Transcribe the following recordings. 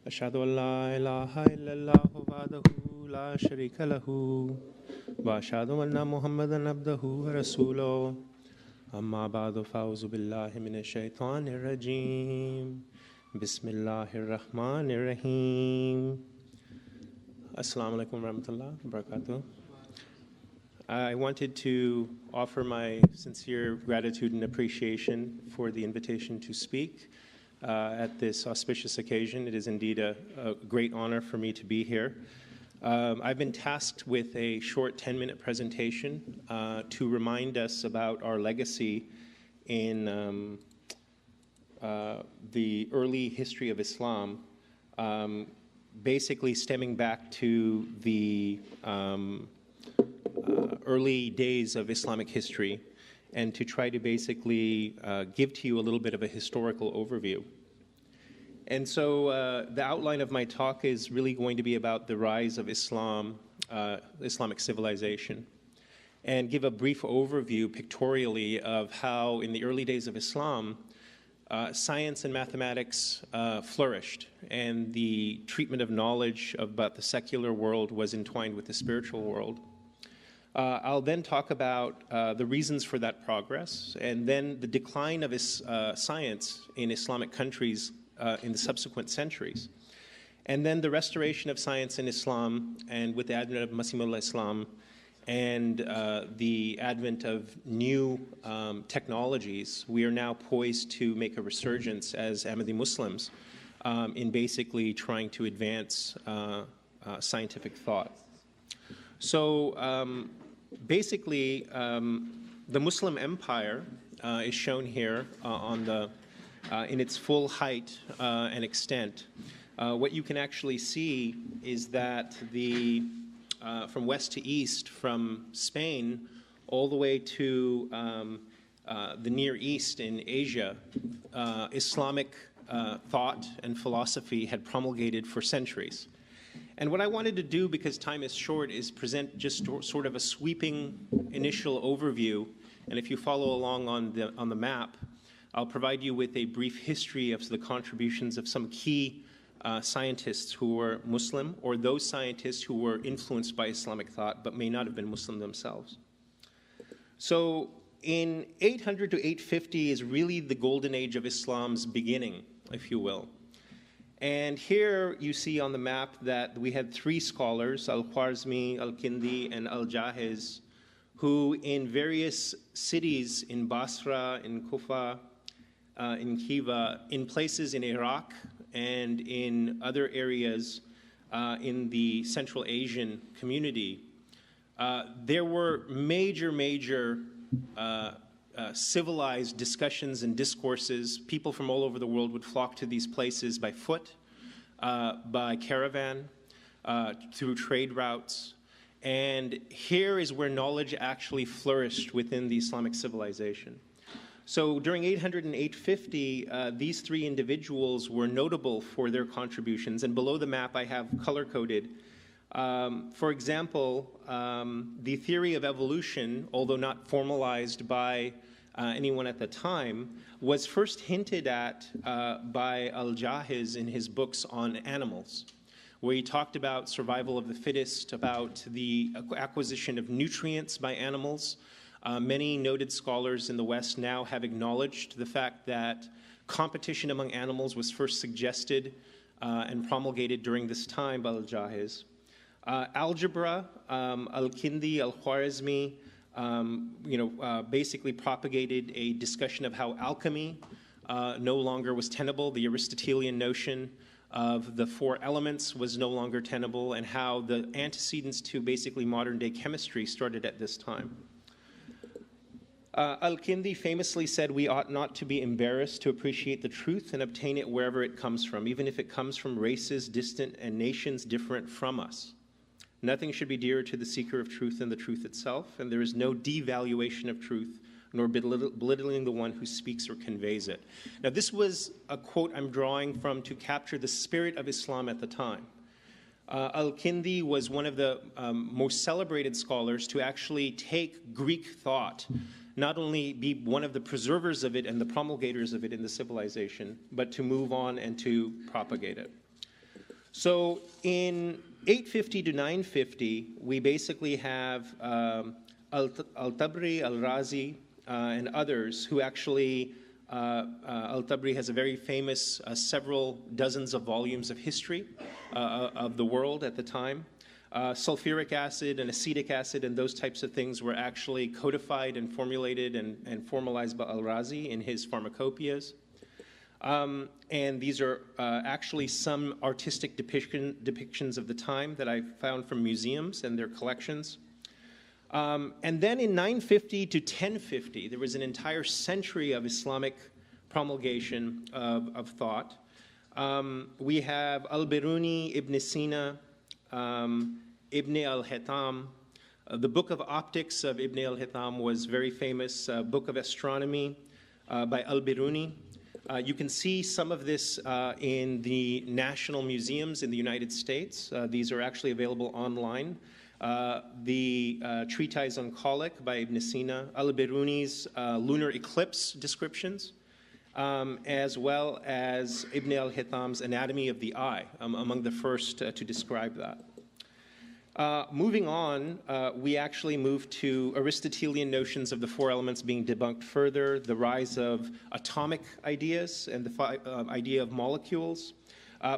أشهد أن لا إله إلا الله وحده لا شريك له وأشهد أن محمدا عبده ورسوله أما بعد فأعوذ بالله من الشيطان الرجيم بسم الله الرحمن الرحيم Assalamu alaikum wa rahmatullah wa barakatuh. I wanted to offer my sincere gratitude and appreciation for the invitation to speak at this auspicious occasion. It is indeed a great honor for me to be here. I've been tasked with a short 10-minute presentation to remind us about our legacy in the early history of Islam, basically stemming back to the early days of Islamic history, and to try to basically give to you a little bit of a historical overview. And so the outline of my talk is really going to be about the rise of Islam, Islamic civilization, and give a brief overview pictorially of how in the early days of Islam, science and mathematics flourished, and the treatment of knowledge about the secular world was entwined with the spiritual world. I'll then talk about the reasons for that progress, and then the decline of science in Islamic countries in the subsequent centuries, and then the restoration of science in Islam, and with the advent of Masihul Islam, and the advent of new technologies, we are now poised to make a resurgence as Ahmadi Muslims in basically trying to advance scientific thought. So basically, the Muslim empire is shown here in its full height and extent. What you can actually see is that from west to east, from Spain all the way to the Near East in Asia, Islamic thought and philosophy had promulgated for centuries. And what I wanted to do, because time is short, is present just sort of a sweeping initial overview. And if you follow along on the map, I'll provide you with a brief history of the contributions of some key scientists who were Muslim, or those scientists who were influenced by Islamic thought but may not have been Muslim themselves. So in 800 to 850 is really the golden age of Islam's beginning, if you will. And here you see on the map that we had three scholars, Al-Khwarizmi, Al-Kindi, and Al-Jahiz, who in various cities in Basra, in Kufa, in Khiva, in places in Iraq, and in other areas in the Central Asian community, there were major civilized discussions and discourses. People from all over the world would flock to these places by foot, by caravan, through trade routes. And here is where knowledge actually flourished within the Islamic civilization. So during 800 and 850, these three individuals were notable for their contributions. And below the map, I have color-coded. For example, the theory of evolution, although not formalized by anyone at the time, was first hinted at by Al-Jahiz in his books on animals, where he talked about survival of the fittest, about the acquisition of nutrients by animals. Many noted scholars in the West now have acknowledged the fact that competition among animals was first suggested and promulgated during this time by Al-Jahiz. Algebra, Al-Kindi, Al-Khwarizmi, basically propagated a discussion of how alchemy no longer was tenable. The Aristotelian notion of the four elements was no longer tenable, and how the antecedents to basically modern-day chemistry started at this time. Al-Kindi famously said, "We ought not to be embarrassed to appreciate the truth and obtain it wherever it comes from, even if it comes from races distant and nations different from us. Nothing should be dearer to the seeker of truth than the truth itself, and there is no devaluation of truth, nor belittling the one who speaks or conveys it." Now, this was a quote I'm drawing from to capture the spirit of Islam at the time. Al-Kindi was one of the most celebrated scholars to actually take Greek thought, not only be one of the preservers of it and the promulgators of it in the civilization, but to move on and to propagate it. So in 850 to 950, we basically have Al-Tabri, Al-Razi, and others who actually, Al-Tabri has a very famous several dozens of volumes of history of the world at the time. Sulfuric acid and acetic acid and those types of things were actually codified and formulated and formalized by Al-Razi in his pharmacopoeias. And these are actually some artistic depictions of the time that I found from museums and their collections. And then in 950 to 1050, there was an entire century of Islamic promulgation of thought. We have Al-Biruni, Ibn Sina, Ibn al-Haytham. The Book of Optics of Ibn al-Haytham was very famous, Book of Astronomy by Al-Biruni. You can see some of this in the national museums in the United States. These are actually available online. The Treatise on Colic by Ibn Sina, Al-Biruni's lunar eclipse descriptions, as well as Ibn al-Haytham's Anatomy of the Eye, among the first to describe that. Moving on, we actually move to Aristotelian notions of the four elements being debunked further, the rise of atomic ideas and the idea of molecules.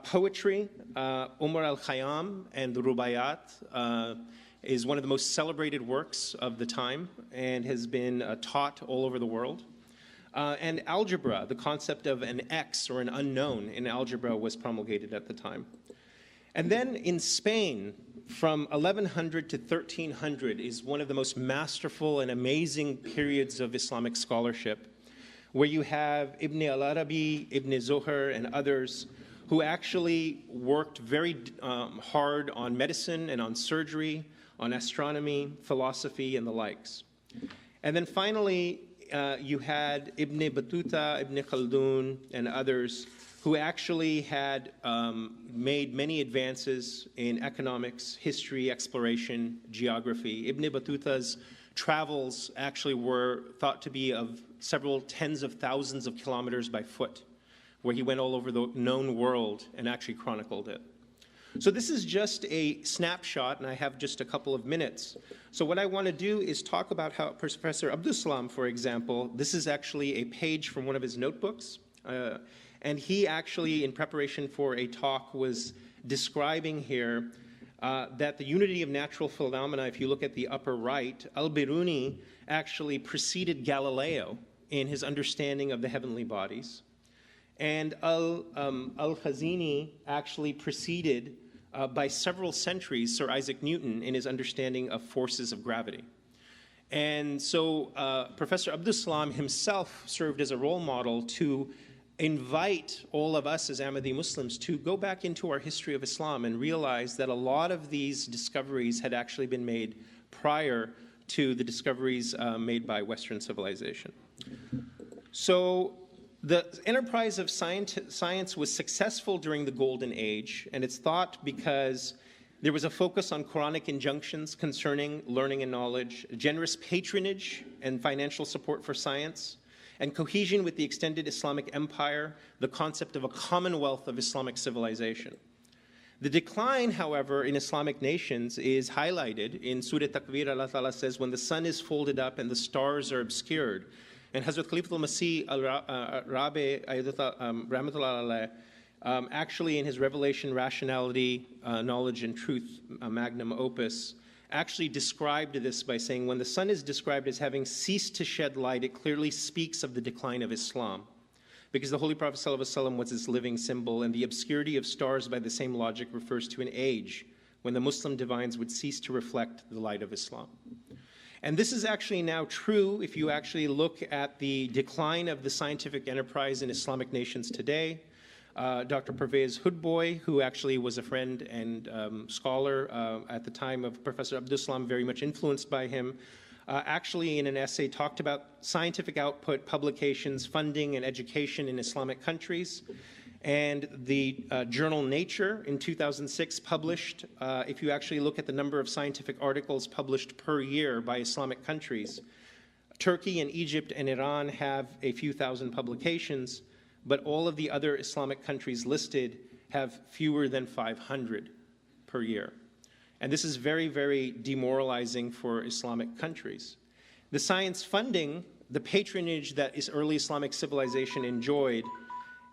Poetry, Umar al-Khayyam and the Rubaiyat is one of the most celebrated works of the time and has been taught all over the world. And algebra, the concept of an X or an unknown in algebra was promulgated at the time. And then in Spain, from 1100 to 1300 is one of the most masterful and amazing periods of Islamic scholarship, where you have Ibn al-Arabi, Ibn Zuhr, and others who actually worked very hard on medicine and on surgery, on astronomy, philosophy, and the likes. And then finally, you had Ibn Battuta, Ibn Khaldun, and others who actually had made many advances in economics, history, exploration, geography. Ibn Battuta's travels actually were thought to be of several tens of thousands of kilometers by foot, where he went all over the known world and actually chronicled it. So this is just a snapshot, and I have just a couple of minutes. So what I want to do is talk about how Professor Abdus Salam, for example, this is actually a page from one of his notebooks. And he actually, in preparation for a talk, was describing here that the unity of natural phenomena, if you look at the upper right, Al-Biruni actually preceded Galileo in his understanding of the heavenly bodies. And Al-Khazini actually preceded, by several centuries, Sir Isaac Newton in his understanding of forces of gravity. And so Professor Abdus Salam himself served as a role model to invite all of us as Ahmadi Muslims to go back into our history of Islam and realize that a lot of these discoveries had actually been made prior to the discoveries made by Western civilization. So the enterprise of science was successful during the Golden Age, and it's thought because there was a focus on Quranic injunctions concerning learning and knowledge, generous patronage and financial support for science, and cohesion with the extended Islamic empire, the concept of a commonwealth of Islamic civilization. The decline, however, in Islamic nations is highlighted in Surah Takwir. Allah Ta'ala says, when the sun is folded up and the stars are obscured. And Hazrat Khalifatul Masih al-Rabi, Rahmatullah alayh, actually in his Revelation, Rationality, Knowledge and Truth, magnum opus, actually described this by saying, when the sun is described as having ceased to shed light, it clearly speaks of the decline of Islam. Because the Holy Prophet ﷺ was its living symbol, and the obscurity of stars by the same logic refers to an age when the Muslim divines would cease to reflect the light of Islam. And this is actually now true if you actually look at the decline of the scientific enterprise in Islamic nations today. Dr. Pervez Hoodboy, who actually was a friend and scholar at the time of Professor Abdus Salam, very much influenced by him, actually in an essay talked about scientific output, publications, funding, and education in Islamic countries. And the journal Nature in 2006 published, if you actually look at the number of scientific articles published per year by Islamic countries, Turkey and Egypt and Iran have a few thousand publications, but all of the other Islamic countries listed have fewer than 500 per year. And this is very, very demoralizing for Islamic countries. The science funding, the patronage that early Islamic civilization enjoyed,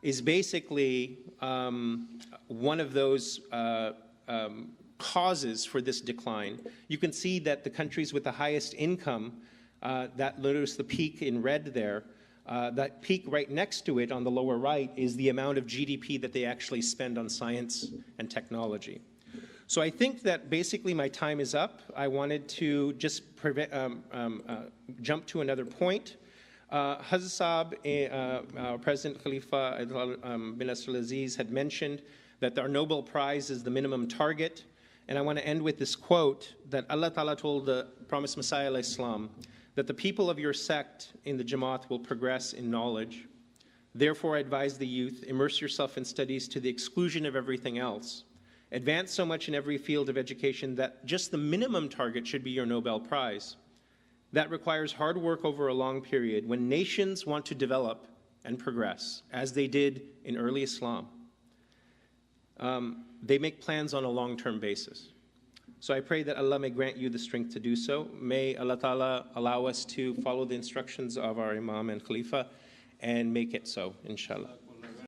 is basically one of those causes for this decline. You can see that the countries with the highest income, that notice the peak in red there, that peak right next to it on the lower right is the amount of GDP that they actually spend on science and technology. So I think that basically my time is up. I wanted to just jump to another point. Hazrat Saab, President Khalifa bin Abdulaziz had mentioned that our Nobel Prize is the minimum target. And I want to end with this quote that Allah Ta'ala told the promised Messiah Islam, that the people of your sect in the Jamaat will progress in knowledge. Therefore, I advise the youth, immerse yourself in studies to the exclusion of everything else. Advance so much in every field of education that just the minimum target should be your Nobel Prize. That requires hard work over a long period. When nations want to develop and progress, as they did in early Islam, they make plans on a long-term basis. So I pray that Allah may grant you the strength to do so. May Allah Ta'ala allow us to follow the instructions of our Imam and Khalifa and make it so, inshallah.